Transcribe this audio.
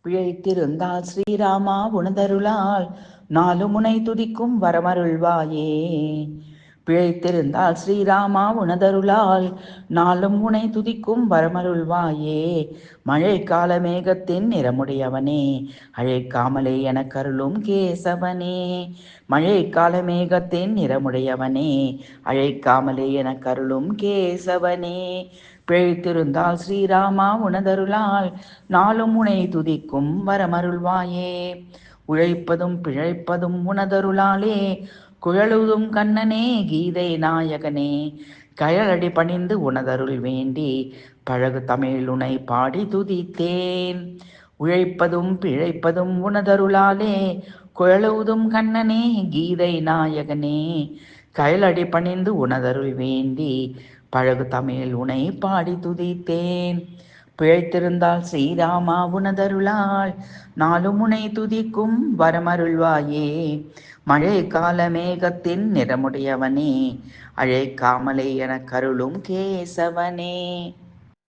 பிழைத்திருந்தால் ஸ்ரீராமா உனதருளால் நாலு முனை துதிக்கும் வரமருள்வாயே. பிழைத்திருந்தால் ஸ்ரீராமா உனதருளால் நாளும் முனை துதிக்கும் வரமருள்வாயே. மழை கால மேகத்தின் நிறமுடையவனே, அழைக்காமலே எனக்கருளும் கேசவனே. மழை கால மேகத்தின் நிறமுடையவனே, அழைக்காமலே எனக்கருளும் கேசவனே. பிழைத்திருந்தால் ஸ்ரீராமா உனதருளால் நாளும் முனை துதிக்கும் வரமருள்வாயே. உழைப்பதும் பிழைப்பதும் உனதருளாலே, குழலுதும் கண்ணனே கீதை நாயகனே. கயலடி பணிந்து உனதருள் வேண்டி பழகு தமிழுனை பாடி துதித்தேன். உழைப்பதும் பிழைப்பதும் உனதருளாலே, குழலுதும் கண்ணனே கீதை நாயகனே. கயலடி பணிந்து உனதருள் வேண்டி பழகு தமிழ் உனை பாடி துதித்தேன். பிழைத்திருந்தால் ஸ்ரீராமா உனதருளால் நாலு முனை துதிக்கும் வரமருள்வாயே. மழை கால மேகத்தின் நிறமுடையவனே, அழைக்காமலே எனக்கருளும் கேசவனே.